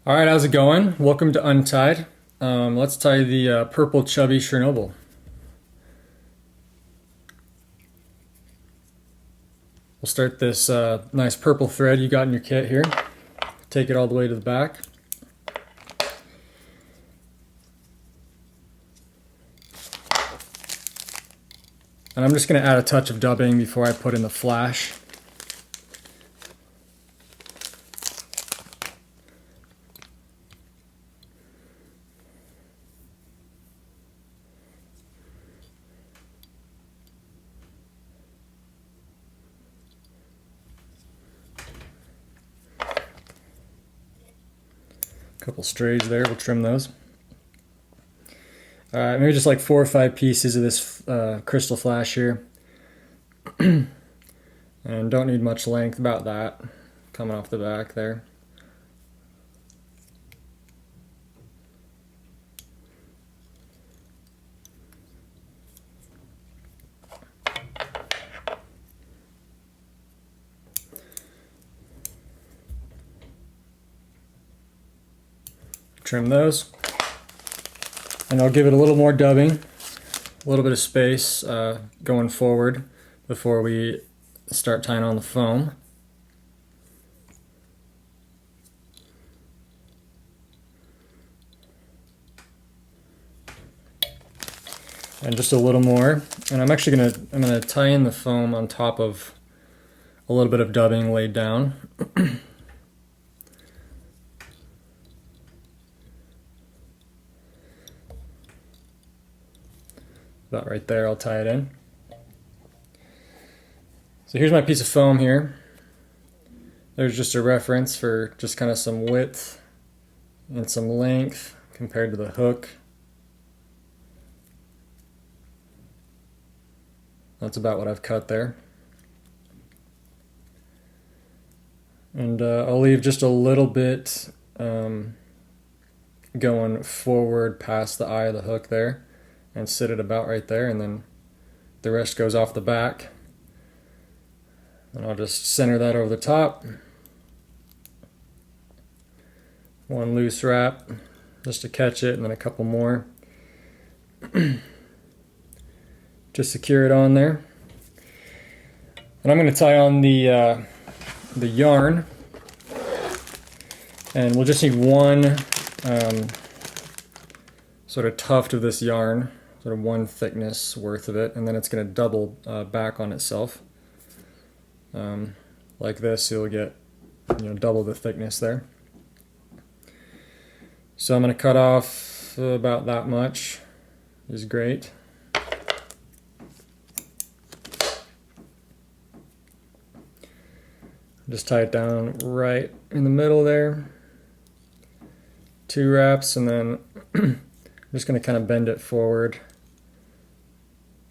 All right, how's it going? Welcome to Untied. Let's tie the purple chubby chernobyl. We'll start this nice purple thread you got in your kit here. Take it all the way to the back. And I'm just going to add a touch of dubbing before I put in the flash. Couple strays there, we'll trim those. Alright, maybe just like 4 or 5 pieces of this crystal flash here. And don't need much length, about that, coming off the back there. Trim those, and I'll give it a little more dubbing, a little bit of space going forward before we start tying on the foam. And just a little more, and I'm actually gonna tie in the foam on top of a little bit of dubbing laid down. About right there, I'll tie it in. So here's my piece of foam here. There's just a reference for just kind of some width and some length compared to the hook. That's about what I've cut there. And I'll leave just a little bit going forward past the eye of the hook there, and sit it about right there, and then the rest goes off the back. And I'll just center that over the top. One loose wrap just to catch it, and then a couple more. Just secure it on there. And I'm going to tie on the yarn, and we'll just need one sort of tuft of this yarn, sort of one thickness worth of it, and then it's going to double back on itself. Like this, you'll get double the thickness there. So I'm going to cut off about that much. Is great. Just tie it down right in the middle there. 2 wraps, and then I'm just going to kind of bend it forward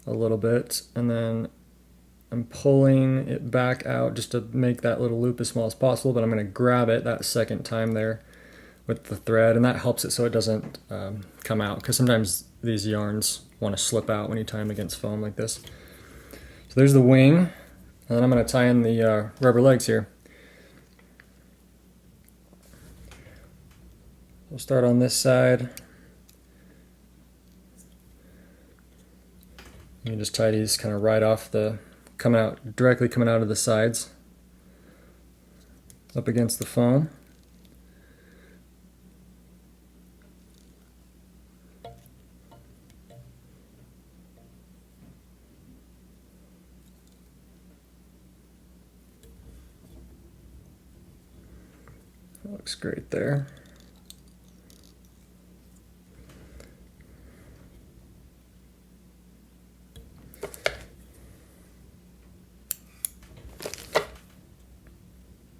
a little bit, and then I'm pulling it back out just to make that little loop as small as possible, but I'm going to grab it that second time there with the thread, and that helps it so it doesn't come out, because sometimes these yarns want to slip out when you tie them against foam like this. So there's the wing, and then I'm going to tie in the rubber legs here. We'll start on this side. You just tie these kind of right off directly coming out of the sides, up against the foam. That looks great there.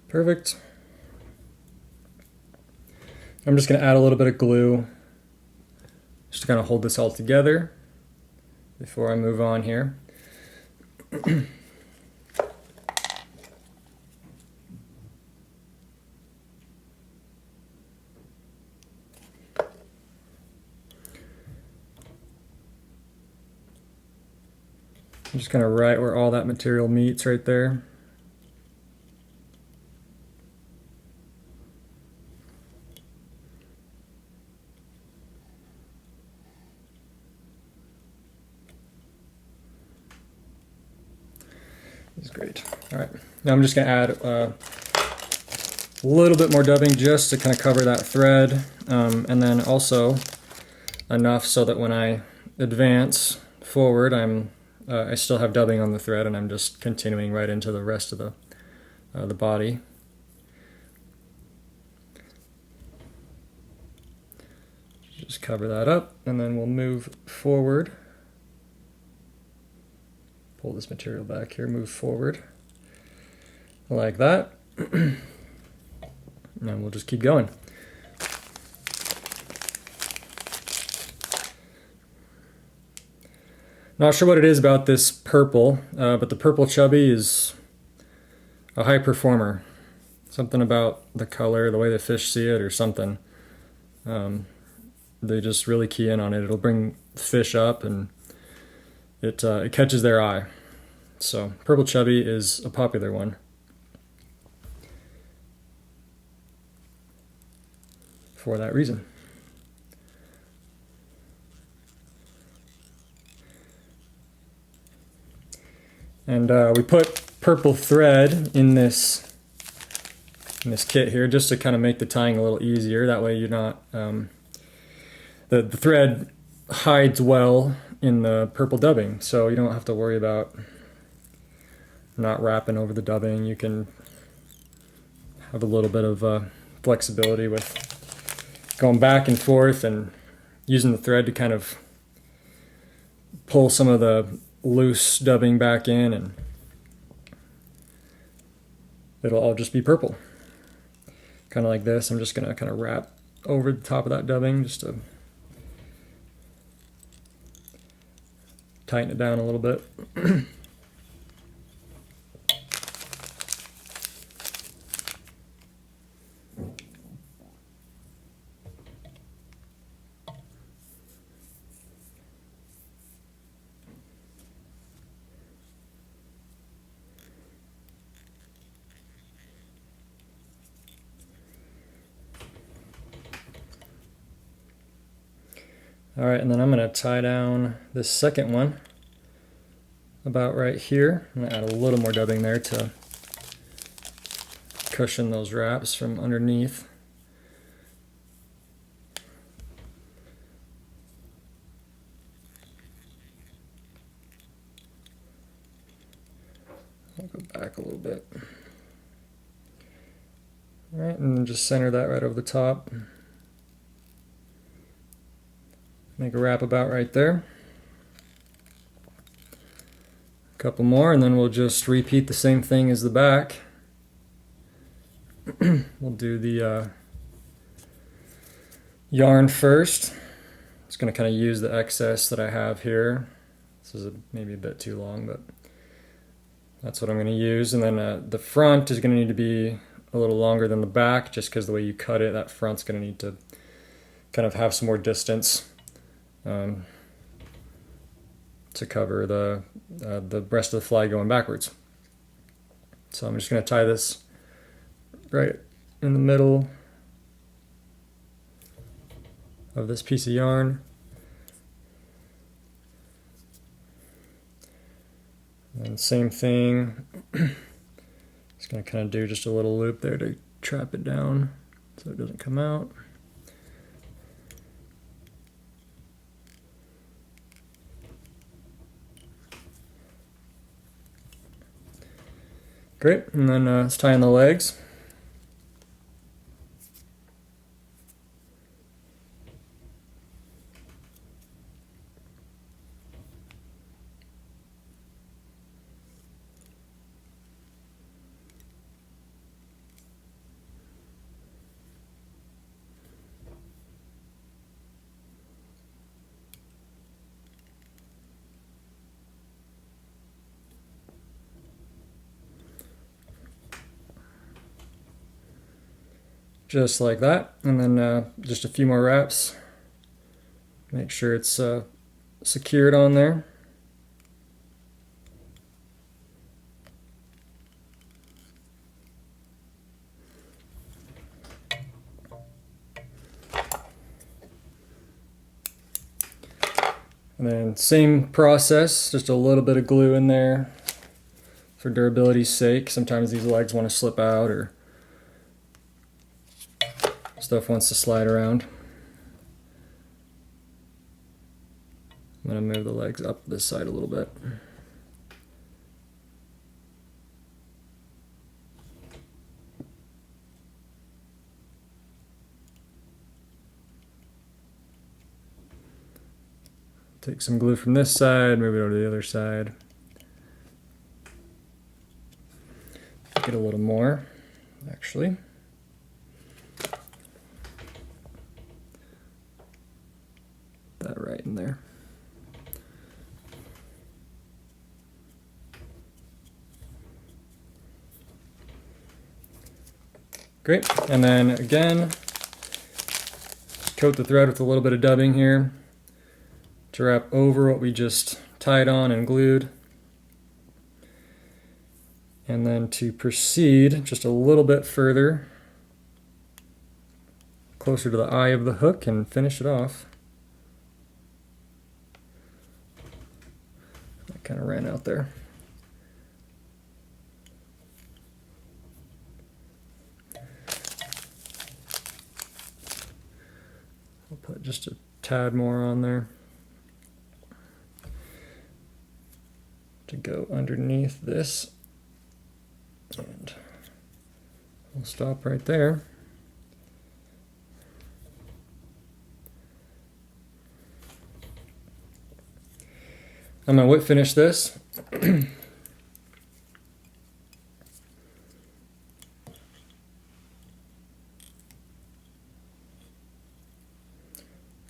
Perfect. I'm just going to add a little bit of glue just to kind of hold this all together before I move on here. I'm just kind of right where all that material meets right there. He's great. All right, now I'm just gonna add a little bit more dubbing just to kind of cover that thread, and then also enough so that when I advance forward, I still have dubbing on the thread, and I'm just continuing right into the rest of the body. Just cover that up, and then we'll move forward. Pull this material back here, move forward like that, and we'll just keep going. Not sure what it is about this purple, but the purple chubby is a high performer. Something about the color, the way the fish see it, or something. They just really key in on it. It'll bring fish up, and it catches their eye. So purple chubby is a popular one. For that reason. And we put purple thread in this kit here just to kind of make the tying a little easier. That way you're not the thread hides well in the purple dubbing, so you don't have to worry about not wrapping over the dubbing. You can have a little bit of flexibility with going back and forth and using the thread to kind of pull some of the loose dubbing back in, and it'll all just be purple. Kind of like this. I'm just going to kind of wrap over the top of that dubbing just to tighten it down a little bit. All right, and then I'm going to tie down this second one about right here. I'm going to add a little more dubbing there to cushion those wraps from underneath. I'll go back a little bit. All right, and then just center that right over the top. Make a wrap about right there. A couple more, and then we'll just repeat the same thing as the back. We'll do the yarn first. Just going to kind of use the excess that I have here. This is maybe a bit too long, but that's what I'm going to use. And then the front is going to need to be a little longer than the back, just because the way you cut it, that front's going to need to kind of have some more distance to cover the rest of the fly going backwards. So I'm just going to tie this right in the middle of this piece of yarn. And same thing, just going to kind of do just a little loop there to trap it down so it doesn't come out. Great, and then let's tie in the legs. Just like that, and then just a few more wraps. Make sure it's secured on there. And then same process, just a little bit of glue in there for durability's sake. Sometimes these legs want to slip out or stuff wants to slide around. I'm going to move the legs up this side a little bit. Take some glue from this side, move it over to the other side. Get a little more, actually. That right in there. Great, and then again, coat the thread with a little bit of dubbing here to wrap over what we just tied on and glued. And then to proceed just a little bit further, closer to the eye of the hook, and finish it off. I kind of ran out there. I'll put just a tad more on there to go underneath this, and we'll stop right there. I'm going to whip finish this. I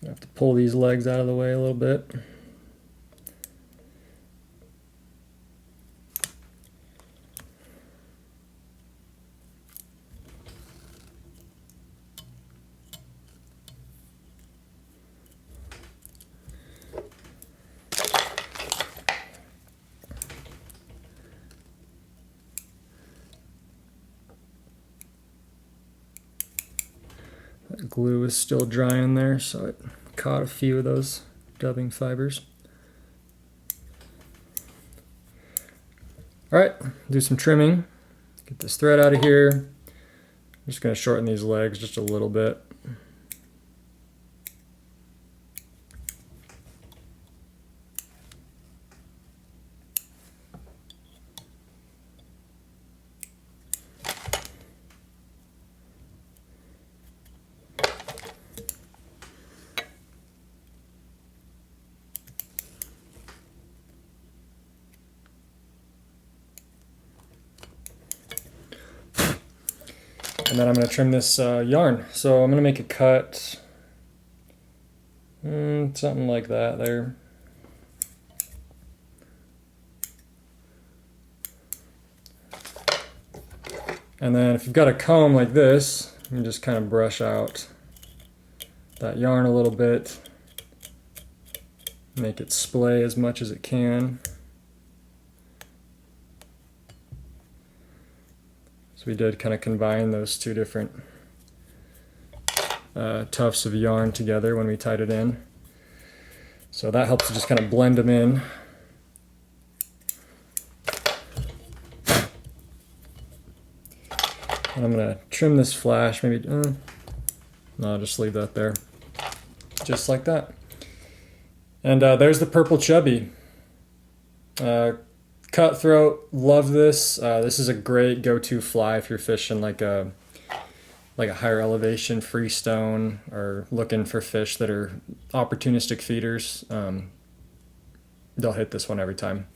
have to pull these legs out of the way a little bit. That glue is still dry in there, so it caught a few of those dubbing fibers. Alright, do some trimming. Get this thread out of here. I'm just going to shorten these legs just a little bit. And then I'm going to trim this yarn. So I'm going to make a cut, something like that there. And then if you've got a comb like this, you can just kind of brush out that yarn a little bit, make it splay as much as it can. So we did kind of combine those two different tufts of yarn together when we tied it in. So that helps to just kind of blend them in. And I'm going to trim this flash, maybe, no, I'll just leave that there. Just like that. And there's the purple chubby. Cutthroat, love this. This is a great go-to fly if you're fishing like a higher elevation freestone or looking for fish that are opportunistic feeders. They'll hit this one every time.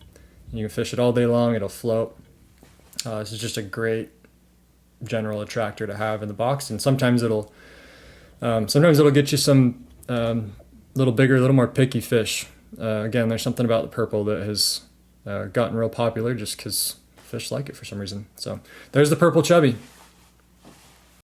You can fish it all day long, it'll float. This is just a great general attractor to have in the box, and sometimes it'll get you some little bigger, a little more picky fish. Again, there's something about the purple that has gotten real popular just because fish like it for some reason. So there's the purple chubby.